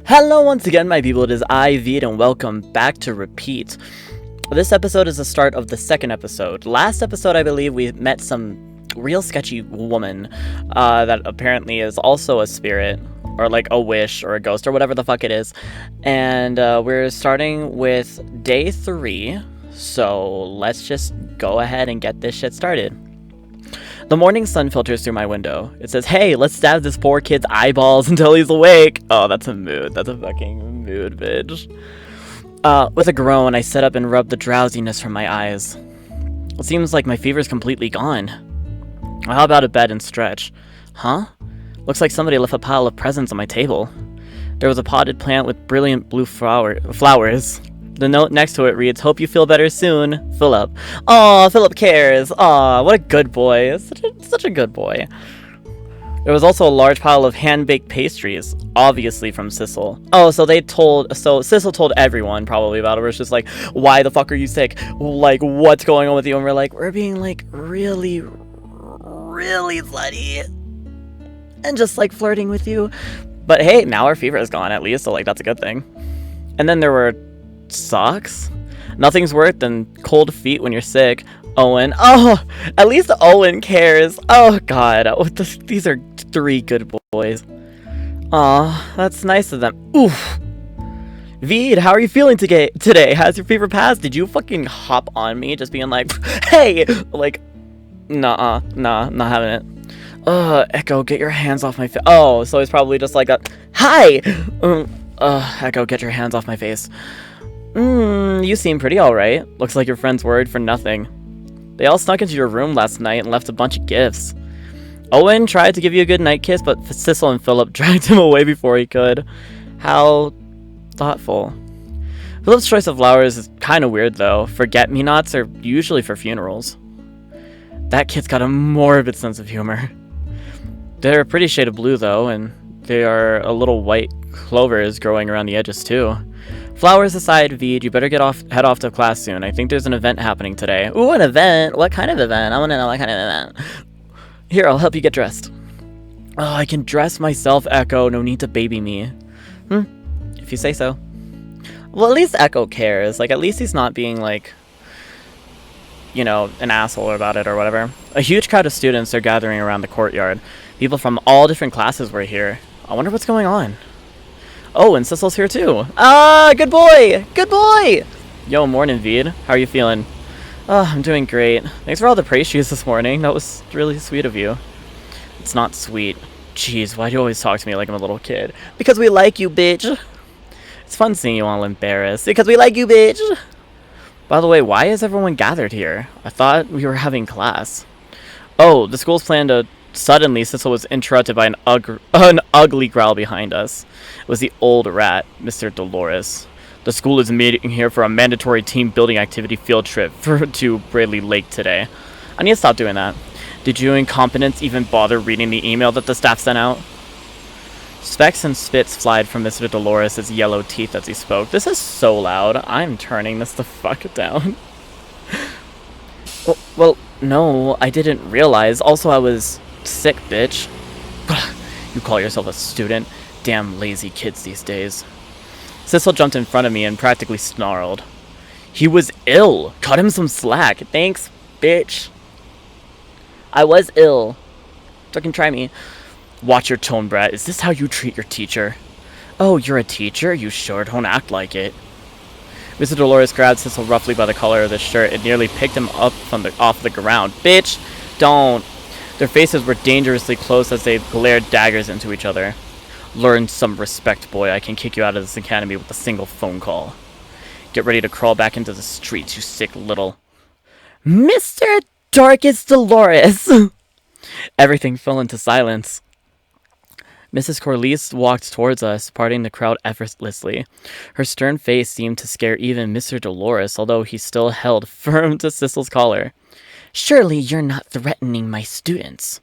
Hello once again, my people, it is I, Vid, and welcome back to Repeat. This episode is the start of the second episode. Last episode, I believe, we met some real sketchy woman that apparently is also a spirit, or like a wish, or a ghost, or whatever the fuck it is. And we're starting with day 3, so let's just go ahead and get this shit started. The morning sun filters through my window. It says, hey, let's stab this poor kid's eyeballs until he's awake. Oh, that's a mood. That's a fucking mood, bitch. With a groan, I sit up and rub the drowsiness from my eyes. It seems like my fever's completely gone. I hop out of bed and stretch. Huh? Looks like somebody left a pile of presents on my table. There was a potted plant with brilliant blue flowers. The note next to it reads, hope you feel better soon, Philip. Aw, Philip cares. Aw, what a good boy. Such a good boy. There was also a large pile of hand-baked pastries, obviously from Sissel. Oh, so Sissel told everyone probably about it. Where it's just like, why the fuck are you sick? Like, what's going on with you? And we're like, we're being like really, really slutty. And just like flirting with you. But hey, now our fever is gone at least, so like that's a good thing. And then there were socks? Nothing's worse than cold feet when you're sick. Owen. Oh, at least Owen cares. Oh, God. These are 3 good boys. Aw, that's nice of them. Oof. Veed, how are you feeling today? Has your fever passed? Did you fucking hop on me just being like, hey! Like, nah, not having it. Echo, get your hands off my face. Oh, so it's probably just like a, hi! Echo, get your hands off my face. You seem pretty alright. Looks like your friends worried for nothing. They all snuck into your room last night and left a bunch of gifts. Owen tried to give you a good night kiss, but Sissel and Philip dragged him away before he could. How thoughtful. Philip's choice of flowers is kind of weird though. Forget-me-nots are usually for funerals. That kid's got a morbid sense of humor. They're a pretty shade of blue though, and there are a little white clovers growing around the edges too. Flowers aside, Veed, you better head off to class soon. I think there's an event happening today. Ooh, an event? What kind of event? I want to know what kind of event. Here, I'll help you get dressed. Oh, I can dress myself, Echo. No need to baby me. If you say so. Well, at least Echo cares. Like, at least he's not being, like, you know, an asshole about it or whatever. A huge crowd of students are gathering around the courtyard. People from all different classes were here. I wonder what's going on. Oh, and Sissel's here too. Ah, good boy! Good boy! Yo, morning, Veed. How are you feeling? Oh, I'm doing great. Thanks for all the pastries this morning. That was really sweet of you. It's not sweet. Jeez, why do you always talk to me like I'm a little kid? Because we like you, bitch. It's fun seeing you all embarrassed. Because we like you, bitch. By the way, why is everyone gathered here? I thought we were having class. Oh, the school's plan to... Suddenly, Sissel was interrupted by an ugly growl behind us. It was the old rat, Mr. Dolores. The school is meeting here for a mandatory team building activity field trip to Bradley Lake today. I need to stop doing that. Did you incompetents even bother reading the email that the staff sent out? Specks and spits flied from Mr. Dolores' yellow teeth as he spoke. This is so loud. I'm turning this the fuck down. Well, no, I didn't realize. Also, I was... sick, bitch. You call yourself a student? Damn lazy kids these days. Sissel jumped in front of me and practically snarled. He was ill. Cut him some slack. Thanks, bitch. I was ill. Fucking try me. Watch your tone, brat. Is this how you treat your teacher? Oh, you're a teacher? You sure don't act like it. Mr. Dolores grabbed Sissel roughly by the collar of his shirt and nearly picked him up off the ground. Bitch, don't. Their faces were dangerously close as they glared daggers into each other. Learn some respect, boy. I can kick you out of this academy with a single phone call. Get ready to crawl back into the streets, you sick little... Mr. Darkest Dolores! Everything fell into silence. Mrs. Corliss walked towards us, parting the crowd effortlessly. Her stern face seemed to scare even Mr. Dolores, although he still held firm to Sissel's collar. Surely you're not threatening my students.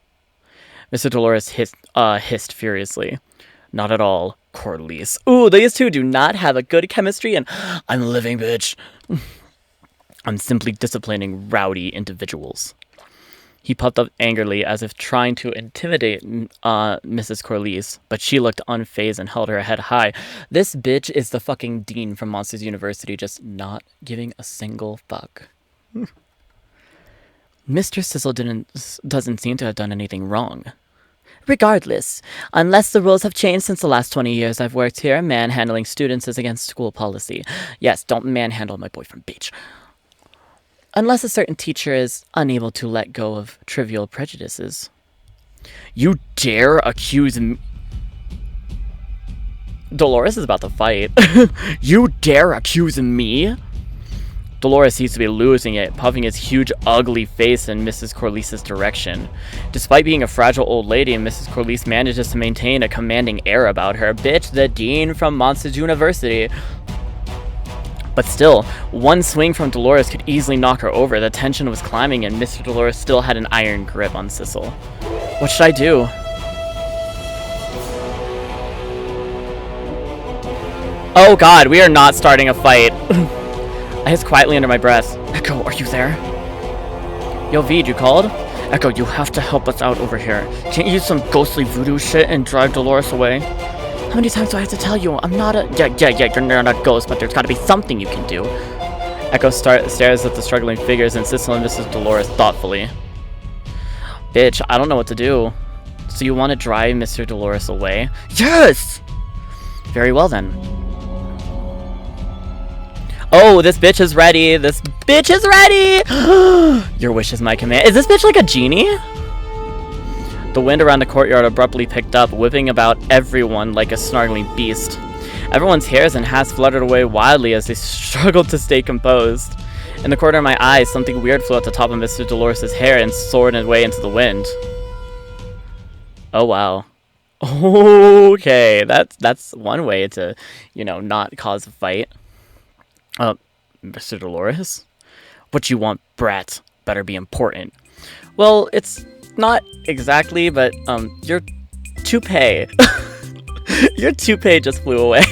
Mr. Dolores hissed furiously. Not at all, Corliss. Ooh, these two do not have a good chemistry, and I'm living, bitch. I'm simply disciplining rowdy individuals. He puffed up angrily as if trying to intimidate Mrs. Corliss, but she looked unfazed and held her head high. This bitch is the fucking dean from Monsters University, just not giving a single fuck. Mr. Sissel doesn't seem to have done anything wrong. Regardless, unless the rules have changed since the last 20 years I've worked here, manhandling students is against school policy. Yes, don't manhandle my boyfriend, bitch. Unless a certain teacher is unable to let go of trivial prejudices. You dare accuse me? Dolores is about to fight. You dare accuse me? Dolores seems to be losing it, puffing his huge, ugly face in Mrs. Corliss's direction. Despite being a fragile old lady, Mrs. Corliss manages to maintain a commanding air about her. Bitch, the dean from Monsters University. But still, one swing from Dolores could easily knock her over. The tension was climbing, and Mr. Dolores still had an iron grip on Sissel. What should I do? Oh god, we are not starting a fight. I hissed quietly under my breath. Echo, are you there? Yo, Vede, you called? Echo, you have to help us out over here. Can't you use some ghostly voodoo shit and drive Dolores away? How many times do I have to tell you? I'm not a... Yeah, you're not a ghost, but there's gotta be something you can do. Echo stares at the struggling figures and Sissel and Mrs. Dolores thoughtfully. Bitch, I don't know what to do. So you want to drive Mr. Dolores away? Yes! Very well then. Oh, this bitch is ready. This bitch is ready! Your wish is my command. Is this bitch like a genie? The wind around the courtyard abruptly picked up, whipping about everyone like a snarling beast. Everyone's hairs and hats fluttered away wildly as they struggled to stay composed. In the corner of my eye, something weird flew at the top of Mr. Dolores' hair and soared away into the wind. Oh, wow. Okay, that's one way to, not cause a fight. Mr. Dolores? What you want, brat? Better be important. Well, it's not exactly, but, your toupee. Your toupee just flew away.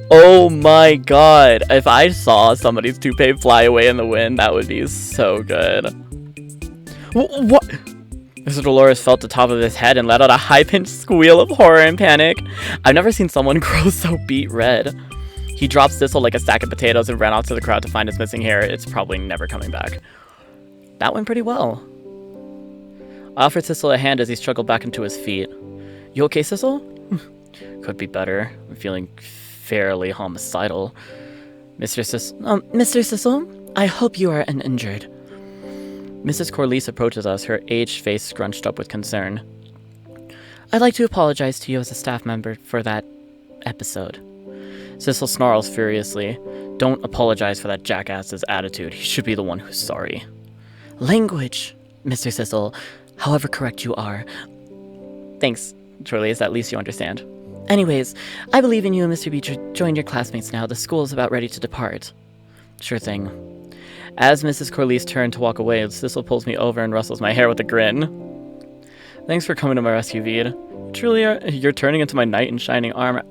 Oh my god. If I saw somebody's toupee fly away in the wind, that would be so good. What? Mr. Dolores felt the top of his head and let out a high-pitched squeal of horror and panic. I've never seen someone grow so beet red. He dropped Sissel like a sack of potatoes and ran off to the crowd to find his missing hair. It's probably never coming back. That went pretty well. I offered Sissel a hand as he struggled back into his feet. You okay, Sissel? Could be better. I'm feeling fairly homicidal. Mr. Sissel, I hope you are uninjured. Mrs. Corliss approaches us, her aged face scrunched up with concern. I'd like to apologize to you as a staff member for that episode. Sissel snarls furiously. Don't apologize for that jackass's attitude. He should be the one who's sorry. Language, Mr. Sissel, however correct you are. Thanks, Corliss, at least you understand. Anyways, I believe in you, Mr. Beecher. Join your classmates now. The school is about ready to depart. Sure thing. As Mrs. Corliss turned to walk away, Sissel pulls me over and rustles my hair with a grin. Thanks for coming to my rescue, Vede. Truly, you're turning into my knight in shining armor.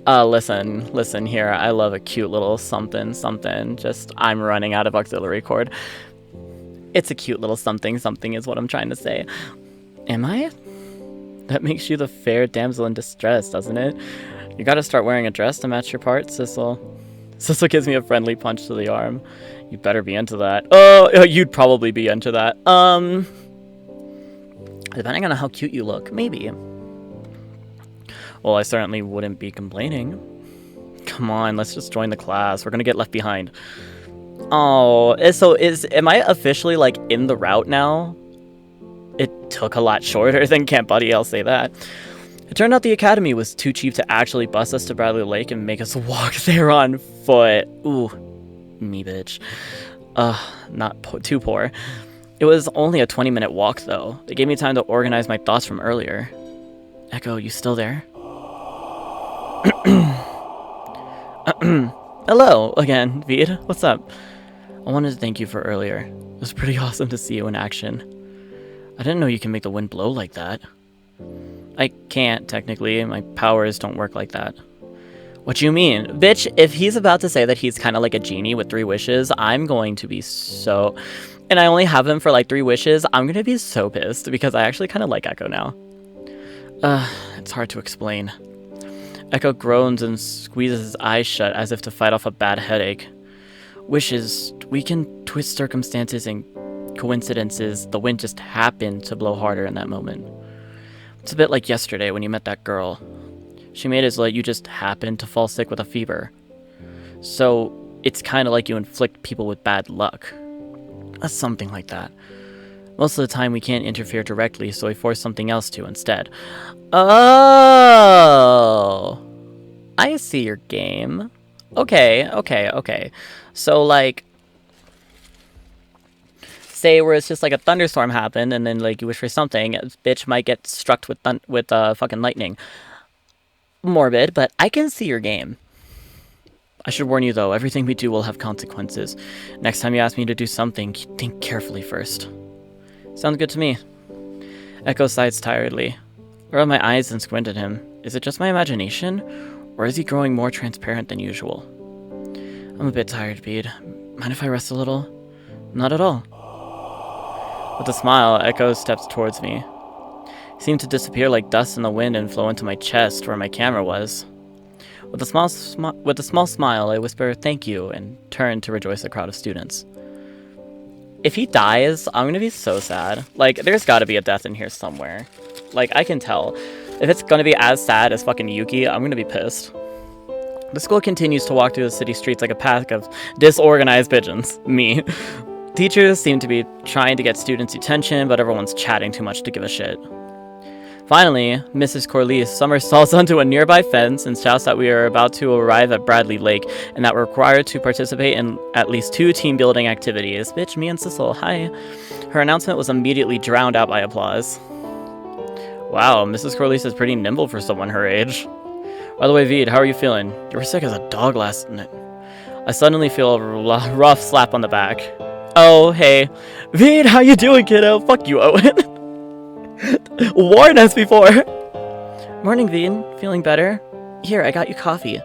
Listen here. I love a cute little something. Just, I'm running out of auxiliary cord. It's a cute little something is what I'm trying to say. Am I? That makes you the fair damsel in distress, doesn't it? You gotta start wearing a dress to match your part, Sissel. Sissel gives me a friendly punch to the arm. You better be into that. Oh, you'd probably be into that. Depending on how cute you look, maybe. Well, I certainly wouldn't be complaining. Come on, let's just join the class. We're gonna get left behind. Oh, am I officially, like, in the route now? It took a lot shorter than Camp Buddy, I'll say that. It turned out the academy was too cheap to actually bus us to Bradley Lake and make us walk there on foot. Ooh, me bitch. Too poor. It was only a 20-minute walk, though. It gave me time to organize my thoughts from earlier. Echo, you still there? Hello again, Vede. What's up? I wanted to thank you for earlier. It was pretty awesome to see you in action. I didn't know you can make the wind blow like that. I can't, technically. My powers don't work like that. What you mean? Bitch, if he's about to say that he's kind of like a genie with 3 wishes, I'm going to be so... And I only have him for like 3 wishes, I'm going to be so pissed because I actually kind of like Echo now. It's hard to explain. Echo groans and squeezes his eyes shut as if to fight off a bad headache. Wishes, we can twist circumstances and coincidences. The wind just happened to blow harder in that moment. It's a bit like yesterday when you met that girl. She made it so that you just happened to fall sick with a fever. So it's kind of like you inflict people with bad luck. Something like that. Most of the time we can't interfere directly, so we force something else to instead. Oh! I see your game. Okay. So, like, say where it's just like a thunderstorm happened, and then, like, you wish for something, a bitch might get struck with fucking lightning. Morbid, but I can see your game. I should warn you, though, everything we do will have consequences. Next time you ask me to do something, think carefully first. Sounds good to me. Echo sighs tiredly. I rubbed my eyes and squinted at him. Is it just my imagination? Or is he growing more transparent than usual? I'm a bit tired, Bede. Mind if I rest a little? Not at all. With a smile, Echo steps towards me. He seemed to disappear like dust in the wind and flow into my chest where my camera was. With a small smile, I whisper thank you and turn to rejoice the crowd of students. If he dies, I'm gonna be so sad. Like, there's gotta be a death in here somewhere. Like, I can tell. If it's gonna be as sad as fucking Yuki, I'm gonna be pissed. The school continues to walk through the city streets like a pack of disorganized pigeons. Me. Teachers seem to be trying to get students' attention, but everyone's chatting too much to give a shit. Finally, Mrs. Corliss somersaults onto a nearby fence and shouts that we are about to arrive at Bradley Lake and that we're required to participate in at least 2 team-building activities. Bitch, me and Sissel, hi. Her announcement was immediately drowned out by applause. Wow, Mrs. Corliss is pretty nimble for someone her age. By the way, Vede, how are you feeling? You were sick as a dog last night. I suddenly feel a rough slap on the back. Oh, hey. Vede, how you doing, kiddo? Fuck you, Owen. Warn us before. Morning, Vede. Feeling better? Here, I got you coffee.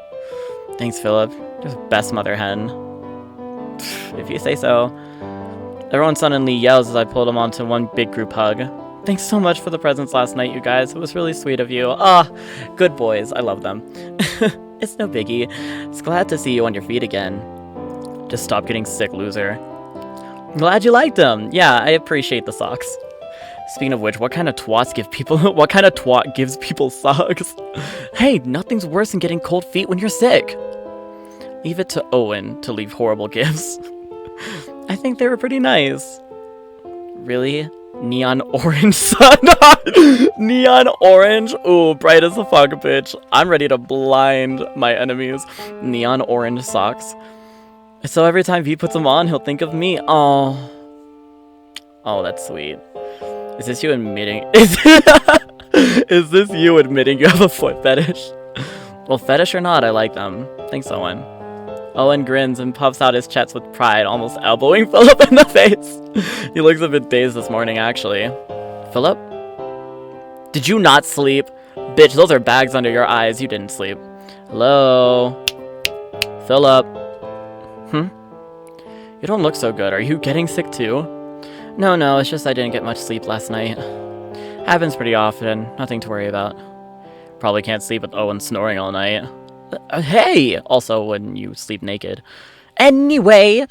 Thanks, Philip. You're the best mother hen. If you say so. Everyone suddenly yells as I pulled them onto one big group hug. Thanks so much for the presents last night, you guys. It was really sweet of you. Ah, good boys. I love them. It's no biggie. It's glad to see you on your feet again. Just stop getting sick, loser. Glad you liked them. Yeah, I appreciate the socks. Speaking of which, what kind of twat gives people socks? Hey, nothing's worse than getting cold feet when you're sick. Leave it to Owen to leave horrible gifts. I think they were pretty nice. Really? Neon orange sun? Neon orange? Ooh, bright as a fuck, bitch. I'm ready to blind my enemies. Neon orange socks. So every time he puts them on, he'll think of me. Oh, that's sweet. Is this you admitting? Is this you admitting you have a foot fetish? Well, fetish or not, I like them. Thanks, Owen. Owen grins and puffs out his chest with pride, almost elbowing Philip in the face. He looks a bit dazed this morning, actually. Philip? Did you not sleep? Bitch, those are bags under your eyes. You didn't sleep. Hello? Philip? You don't look so good. Are you getting sick too? No, it's just I didn't get much sleep last night. Happens pretty often. Nothing to worry about. Probably can't sleep with Owen snoring all night. Hey! Also, when you sleep naked. Anyway!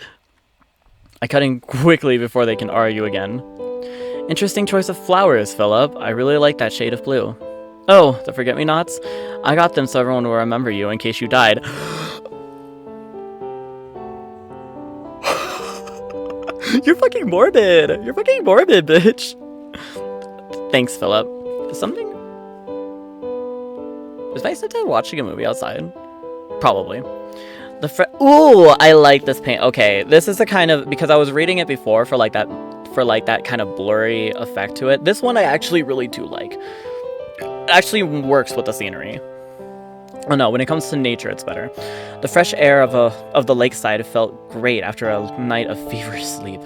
I cut in quickly before they can argue again. Interesting choice of flowers, Philip. I really like that shade of blue. Oh, the forget-me-nots? I got them so everyone will remember you in case you died. You're fucking morbid! You're fucking morbid, bitch! Thanks, Philip. Something? Was my stepdad watching a movie outside? Probably. Ooh, I like this paint. Okay, this is the kind of, because I was reading it before for that kind of blurry effect to it. This one I actually really do like. It actually works with the scenery. Oh no, when it comes to nature, it's better. The fresh air of the lakeside felt great after a night of feverish sleep.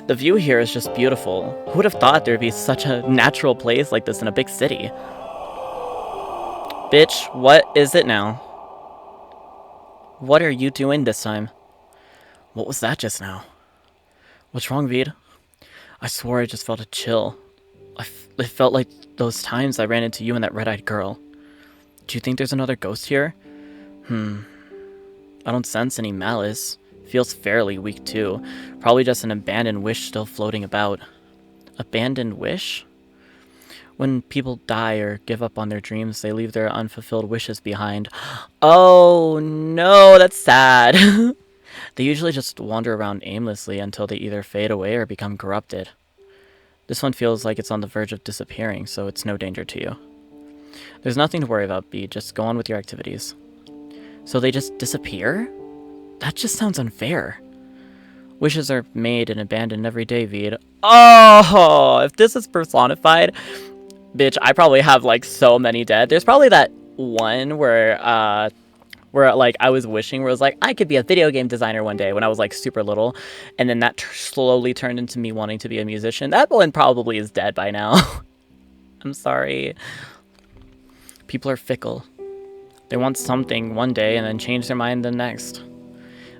The view here is just beautiful. Who would have thought there'd be such a natural place like this in a big city? Bitch, what is it now? What are you doing this time? What was that just now? What's wrong, Veed? I swore I just felt a chill. It felt like those times I ran into you and that red-eyed girl. Do you think there's another ghost here? I don't sense any malice. Feels fairly weak too. Probably just an abandoned wish still floating about. Abandoned wish? When people die or give up on their dreams, they leave their unfulfilled wishes behind. Oh no, that's sad. They usually just wander around aimlessly until they either fade away or become corrupted. This one feels like it's on the verge of disappearing, so it's no danger to you. There's nothing to worry about, B. Just go on with your activities. So they just disappear? That just sounds unfair. Wishes are made and abandoned every day, Veed. Oh, if this is personified, bitch, I probably have like so many dead. There's probably that one where like I was wishing where it was like I could be a video game designer one day when I was like super little, and then that slowly turned into me wanting to be a musician. That one probably is dead by now. I'm sorry. People are fickle. They want something one day and then change their mind the next.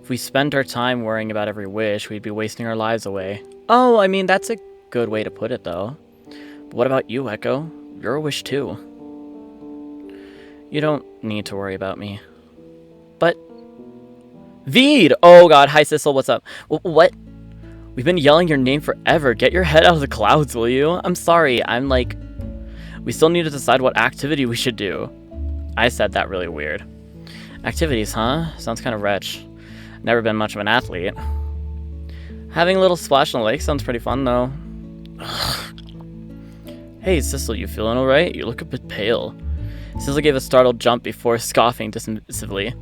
If we spent our time worrying about every wish, we'd be wasting our lives away. Oh, I mean, that's a good way to put it, though. But what about you, Echo? You're a wish, too. You don't need to worry about me. But... Veed! Oh, God. Hi, Sissel. What's up? What? We've been yelling your name forever. Get your head out of the clouds, will you? I'm sorry. I'm like... We still need to decide what activity we should do. I said that really weird. Activities, huh? Sounds kind of wretch. Never been much of an athlete. Having a little splash in the lake sounds pretty fun, though. Hey, Sissel, you feeling alright? You look a bit pale. Sissel gave a startled jump before scoffing dismissively.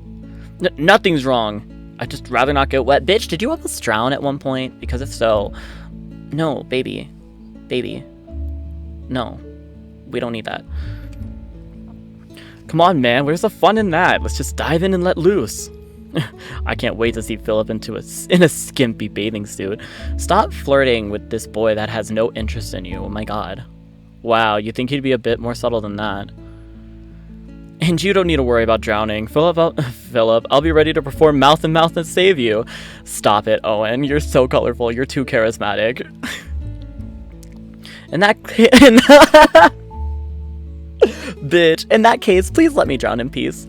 Nothing's wrong. I'd just rather not get wet. Bitch, did you almost drown at one point? Because if so... No, baby. Baby. No. We don't need that. Come on, man. Where's the fun in that? Let's just dive in and let loose. I can't wait to see Philip in a skimpy bathing suit. Stop flirting with this boy that has no interest in you. Oh my god. Wow, you think he'd be a bit more subtle than that. And you don't need to worry about drowning. Philip, I'll be ready to perform mouth-to-mouth and save you. Stop it, Owen. You're so colorful. You're too charismatic. Bitch, in that case, please let me drown in peace.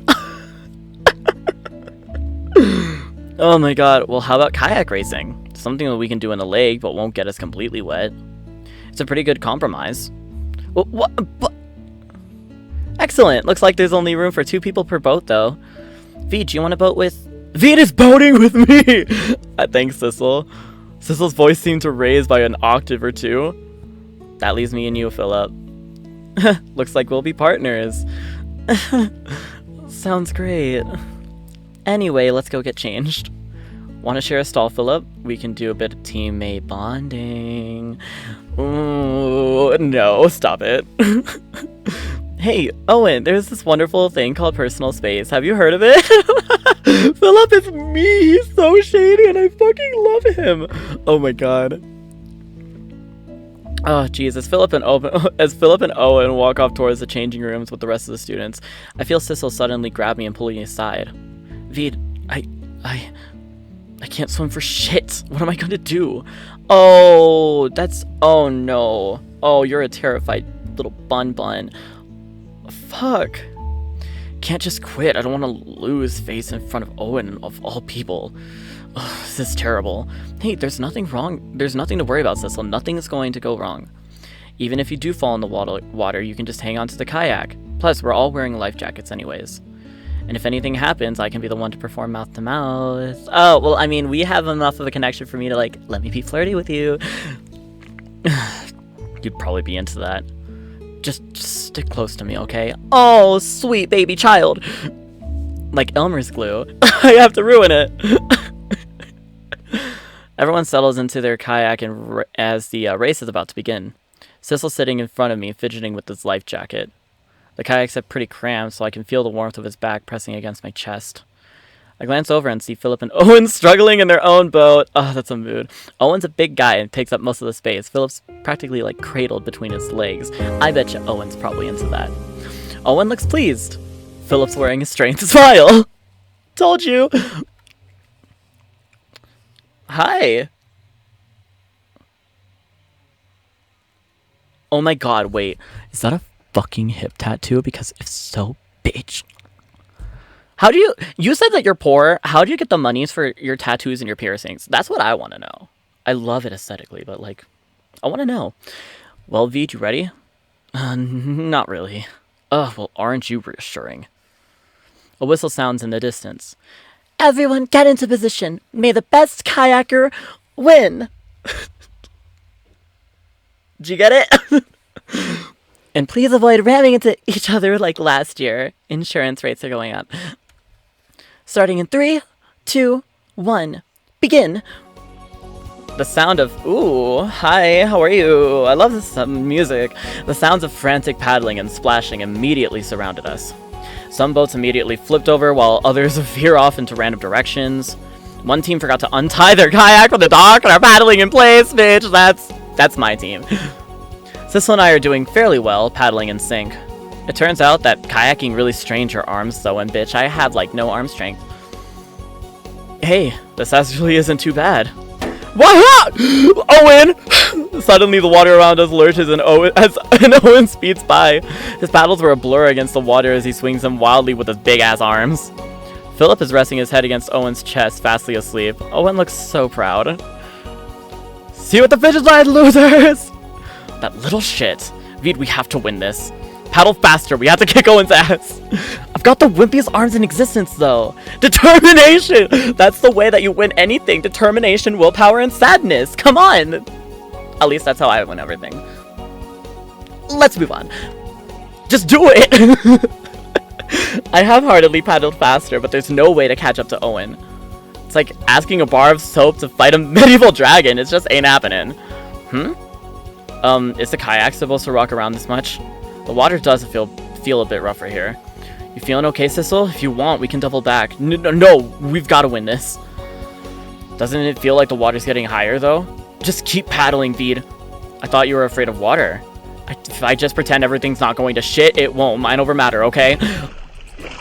Oh my god, well how about kayak racing? Something that we can do in the lake, but won't get us completely wet. It's a pretty good compromise. What? Excellent, looks like there's only room for 2 people per boat though. Veed, do you want to boat with... Veed is boating with me! Thanks, Sissel. Sissel's voice seemed to raise by an octave or 2. That leaves me and you, Philip. Looks like we'll be partners. Sounds great. Anyway, let's go get changed. Want to share a stall, Philip? We can do a bit of teammate bonding. Ooh, no, stop it. Hey, Owen, there's this wonderful thing called personal space. Have you heard of it? Philip is me. He's so shady and I fucking love him. Oh my god. Oh, jeez, as Philip and Owen walk off towards the changing rooms with the rest of the students, I feel Sissel suddenly grab me and pull me aside. Veed, I can't swim for shit. What am I gonna do? Oh, oh no. Oh, you're a terrified little bun. Fuck. Can't just quit. I don't want to lose face in front of Owen of all people. Ugh, this is terrible. Hey, there's nothing wrong. There's nothing to worry about, Sissel. Nothing is going to go wrong. Even if you do fall in the water, you can just hang on to the kayak. Plus, we're all wearing life jackets anyways. And if anything happens, I can be the one to perform mouth to mouth. Oh, well, I mean, we have enough of a connection for me to, like, let me be flirty with you. You'd probably be into that. Just stick close to me, okay? Oh, sweet baby child. Like Elmer's glue. I have to ruin it. Everyone settles into their kayak as the race is about to begin. Sissel's sitting in front of me, fidgeting with his life jacket. The kayaks are pretty cramped, so I can feel the warmth of his back pressing against my chest. I glance over and see Philip and Owen struggling in their own boat. Oh, that's a mood. Owen's a big guy and takes up most of the space. Philip's practically like cradled between his legs. I bet you Owen's probably into that. Owen looks pleased. Philip's wearing a strange smile. Told you. Hi. Oh my god, wait. Is that a fucking hip tattoo? Because if so, bitch. How do you said that you're poor. How do you get the monies for your tattoos and your piercings? That's what I want to know. I love it aesthetically, but like, I want to know. Well, Veed, you ready? Not really. Ugh, well, aren't you reassuring? A whistle sounds in the distance. Everyone get into position. May the best kayaker win. Did you get it? And please avoid ramming into each other like last year. Insurance rates are going up. Starting in 3, 2, 1, begin. The sound of, ooh, hi, how are you? I love this music. The sounds of frantic paddling and splashing immediately surrounded us. Some boats immediately flipped over while others veer off into random directions. One team forgot to untie their kayak from the dock and are paddling in place, bitch. That's my team. Sissel and I are doing fairly well, paddling in sync. It turns out that kayaking really strains your arms though, and bitch, I have like no arm strength. Hey, this actually isn't too bad. What? Owen! Suddenly the water around us lurches and Owen speeds by. His paddles were a blur against the water as he swings them wildly with his big-ass arms. Philip is resting his head against Owen's chest, fastly asleep. Owen looks so proud. See you at the finish line, losers! That little shit. Veed, we have to win this. Paddle faster, we have to kick Owen's ass. I've got the wimpiest arms in existence, though. Determination! That's the way that you win anything. Determination, willpower, and sadness. Come on! At least that's how I win everything. Let's move on. Just do it! I half-heartedly paddled faster, but there's no way to catch up to Owen. It's like asking a bar of soap to fight a medieval dragon. It just ain't happening. Is the kayak supposed to rock around this much? The water does feel a bit rougher here. You feeling okay, Sissel? If you want, we can double back. No, we've got to win this. Doesn't it feel like the water's getting higher, though? Just keep paddling, Veed. I thought you were afraid of water. If I just pretend everything's not going to shit, it won't. Mind over matter, okay?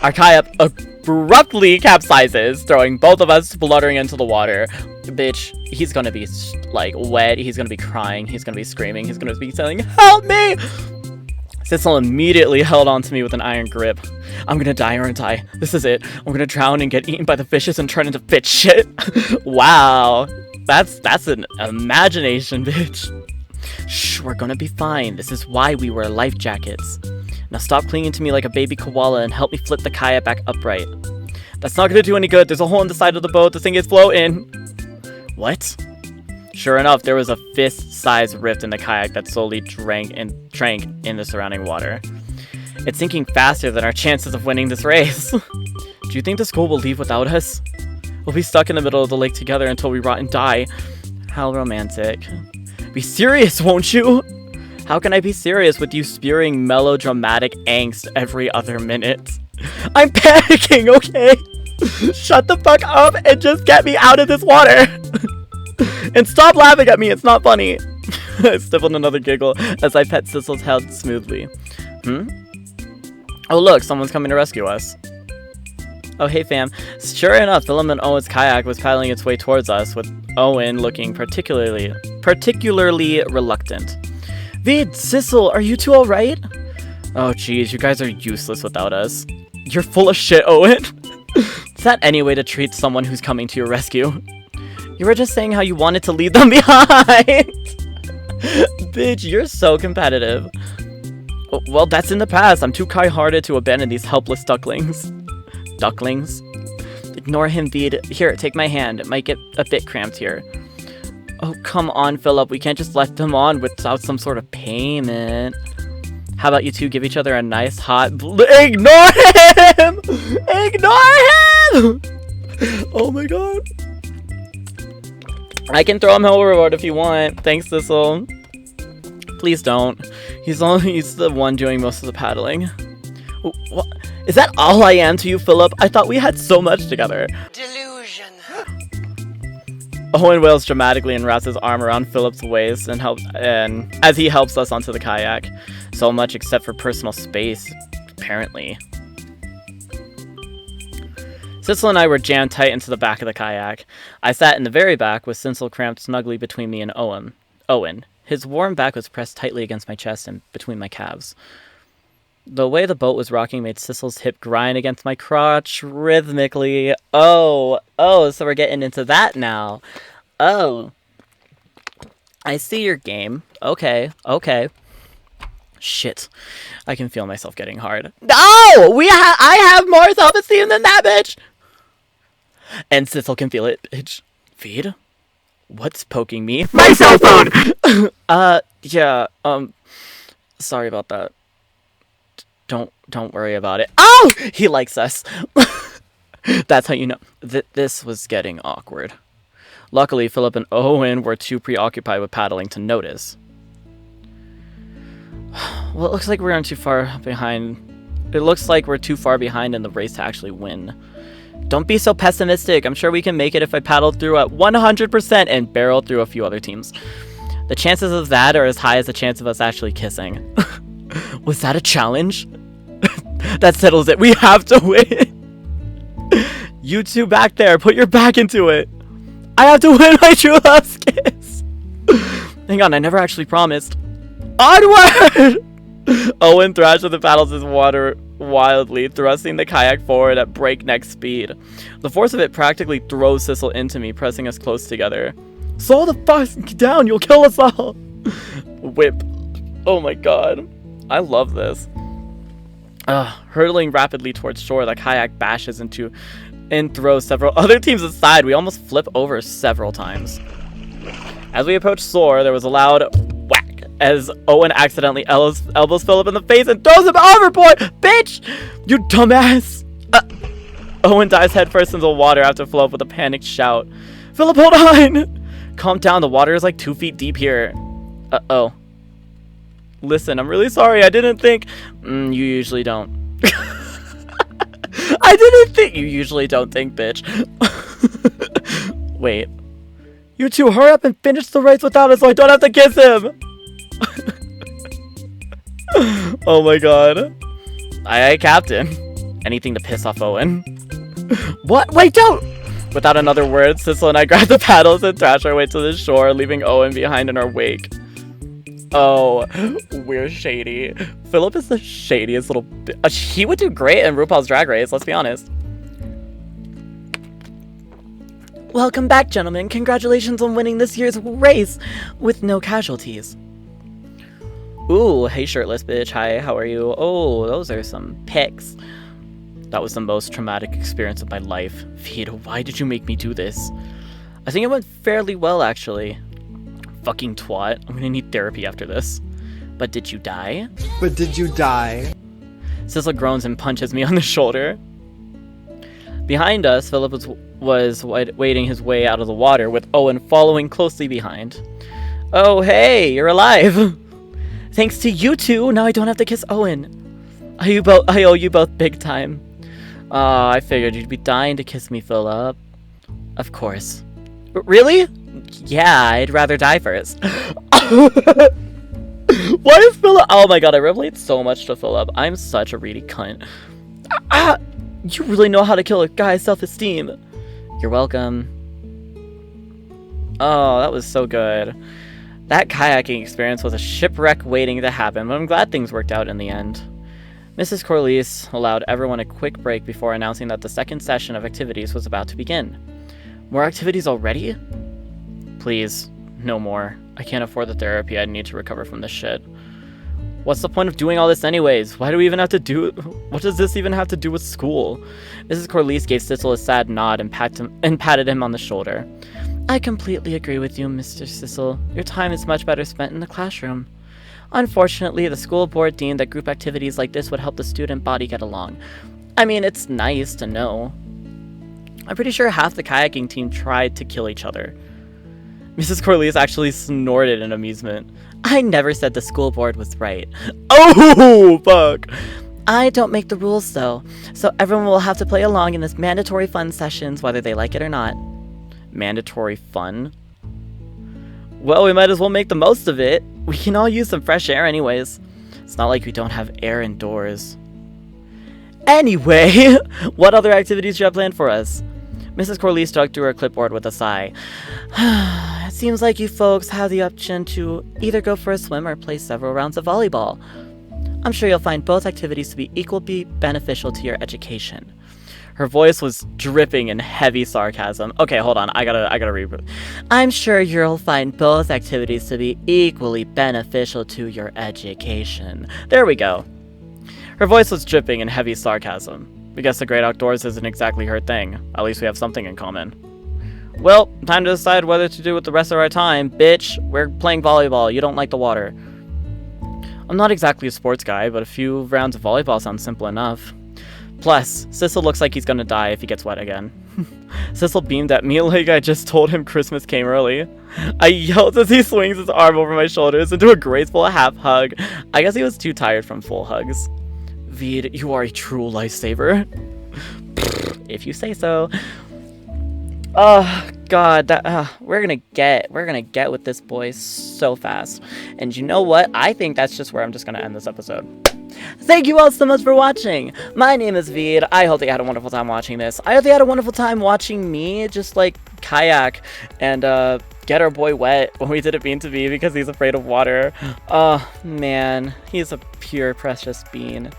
Our kayak abruptly capsizes, throwing both of us fluttering into the water. Bitch, he's gonna be, like, wet. He's gonna be crying. He's gonna be screaming. He's gonna be saying, "Help me!" Sissel immediately held on to me with an iron grip. I'm gonna die, aren't I? This is it. I'm gonna drown and get eaten by the fishes and turn into fish shit. Wow. That's an imagination, bitch. Shh, we're gonna be fine. This is why we wear life jackets. Now stop clinging to me like a baby koala and help me flip the kayak back upright. That's not gonna do any good. There's a hole in the side of the boat. The thing is floating. What? Sure enough, there was a fist-sized rift in the kayak that slowly drank in the surrounding water. It's sinking faster than our chances of winning this race. Do you think the school will leave without us? We'll be stuck in the middle of the lake together until we rot and die. How romantic. Be serious, won't you? How can I be serious with you spewing melodramatic angst every other minute? I'm panicking, okay? Shut the fuck up and just get me out of this water. And stop laughing at me, it's not funny. I stifled another giggle as I pet Sissel's head smoothly. Oh look, someone's coming to rescue us. Oh hey fam. Sure enough, Philip and Owen's kayak was paddling its way towards us, with Owen looking particularly reluctant. Veed, Sissel, are you two alright? Oh geez, you guys are useless without us. You're full of shit, Owen. Is that any way to treat someone who's coming to your rescue? You were just saying how you wanted to leave them behind. Bitch, you're so competitive. Well, that's in the past. I'm too kind-hearted to abandon these helpless ducklings. Ducklings? Ignore him, Veed. Here, take my hand. It might get a bit cramped here. Oh, come on, Philip. We can't just let them on without some sort of payment. How about you two give each other a nice hot... Ignore him! Ignore him! Oh my god. I can throw him overboard if you want. Thanks, Sissel. Please don't. He's the one doing most of the paddling. What? Is that all I am to you, Philip? I thought we had so much together. Delusion. Owen wails dramatically and wraps his arm around Philip's waist and as he helps us onto the kayak. So much except for personal space, apparently. Sissel and I were jammed tight into the back of the kayak. I sat in the very back, with Sissel cramped snugly between me and Owen. His warm back was pressed tightly against my chest and between my calves. The way the boat was rocking made Sissel's hip grind against my crotch rhythmically. Oh, so we're getting into that now. Oh. I see your game. Okay. Shit. I can feel myself getting hard. No! I have more self-esteem than that, bitch! And Sissel can feel it, bitch. Feed? What's poking me? My cell phone! Yeah, sorry about that. Don't worry about it. Oh! He likes us. That's how you know. This was getting awkward. Luckily, Philip and Owen were too preoccupied with paddling to notice. Well, it looks like we're too far behind. It looks like we're too far behind in the race to actually win. Don't be so pessimistic. I'm sure we can make it if I paddle through at 100% and barrel through a few other teams. The chances of that are as high as the chance of us actually kissing. Was that a challenge? That settles it. We have to win. You two back there, put your back into it. I have to win my true love's kiss. Hang on, I never actually promised. Onward! Owen thrashed with the paddles in water wildly, thrusting the kayak forward at breakneck speed. The force of it practically throws Sissel into me, pressing us close together. Slow the fuck down, you'll kill us all! Whip. Oh my god. I love this. Hurtling rapidly towards shore, the kayak bashes into and throws several other teams aside. We almost flip over several times. As we approach shore, there was a loud whack as Owen accidentally elbows Philip in the face and throws him overboard! Bitch! You dumbass! Owen dives headfirst into the water after Philip with a panicked shout. Philip, hold on! Calm down, the water is like 2 feet deep here. Uh-oh. Listen, I'm really sorry, I didn't think... you usually don't. I didn't think... You usually don't think, bitch. Wait. You two, hurry up and finish the race without us so I don't have to kiss him! Oh my god. Aye, Captain. Anything to piss off Owen. What? Wait, don't! Without another word, Sissel and I grab the paddles and thrash our way to the shore, leaving Owen behind in our wake. Oh, we're shady. Philip is the shadiest little he would do great in RuPaul's Drag Race, let's be honest. Welcome back, gentlemen. Congratulations on winning this year's race with no casualties. Ooh, hey shirtless bitch. Hi, how are you? Oh, those are some pics. That was the most traumatic experience of my life. Feed, why did you make me do this? I think it went fairly well, actually. Fucking twat. I'm gonna need therapy after this. But did you die? Sissel groans and punches me on the shoulder. Behind us, Philip was wading his way out of the water, with Owen following closely behind. Oh, hey, you're alive! Thanks to you two, now I don't have to kiss Owen. I owe you both big time. I figured you'd be dying to kiss me, Philip. Of course. Really? Yeah, I'd rather die first. Why is Philip... Oh my god, I relate so much to Philip. I'm such a reedy cunt. You really know how to kill a guy's self-esteem. You're welcome. Oh, that was so good. That kayaking experience was a shipwreck waiting to happen, but I'm glad things worked out in the end. Mrs. Corliss allowed everyone a quick break before announcing that the second session of activities was about to begin. More activities already? Please, no more. I can't afford the therapy I need to recover from this shit. What's the point of doing all this anyways? Why do we even have to do it? What does this even have to do with school? Mrs. Corliss gave Sissel a sad nod and patted him on the shoulder. I completely agree with you, Mr. Sissel. Your time is much better spent in the classroom. Unfortunately, the school board deemed that group activities like this would help the student body get along. I mean, it's nice to know. I'm pretty sure half the kayaking team tried to kill each other. Mrs. Corliss actually snorted in amusement. I never said the school board was right. Oh, fuck! I don't make the rules, though, so everyone will have to play along in this mandatory fun sessions, whether they like it or not. Mandatory fun? Well, we might as well make the most of it. We can all use some fresh air anyways. It's not like we don't have air indoors. Anyway, what other activities do you have planned for us? Mrs. Corley stuck to her clipboard with a sigh. It seems like you folks have the option to either go for a swim or play several rounds of volleyball. I'm sure you'll find both activities to be equally beneficial to your education. Her voice was dripping in heavy sarcasm. Okay, hold on. I gotta read. I'm sure you'll find both activities to be equally beneficial to your education. There we go. Her voice was dripping in heavy sarcasm. I guess the great outdoors isn't exactly her thing. At least we have something in common. Well, time to decide whether to do with the rest of our time. Bitch, we're playing volleyball. You don't like the water. I'm not exactly a sports guy, but a few rounds of volleyball sounds simple enough. Plus, Sissel looks like he's gonna die if he gets wet again. Sissel beamed at me like I just told him Christmas came early. I yelled as he swings his arm over my shoulders into a graceful half hug. I guess he was too tired from full hugs. Veed, you are a true lifesaver. If you say so. Oh god, we're gonna get with this boy so fast. And you know what? I think that's just where I'm just gonna end this episode. Thank you all so much for watching. My name is Veed. I hope that you had a wonderful time watching this. I hope you had a wonderful time watching me just like kayak and get our boy wet when we didn't mean to be because he's afraid of water. Oh man, he's a pure precious bean.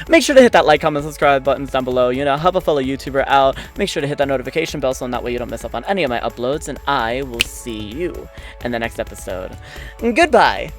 Make sure to hit that like, comment, subscribe buttons down below. You know, help a fellow YouTuber out. Make sure to hit that notification bell so that way you don't miss up on any of my uploads. And I will see you in the next episode. Goodbye.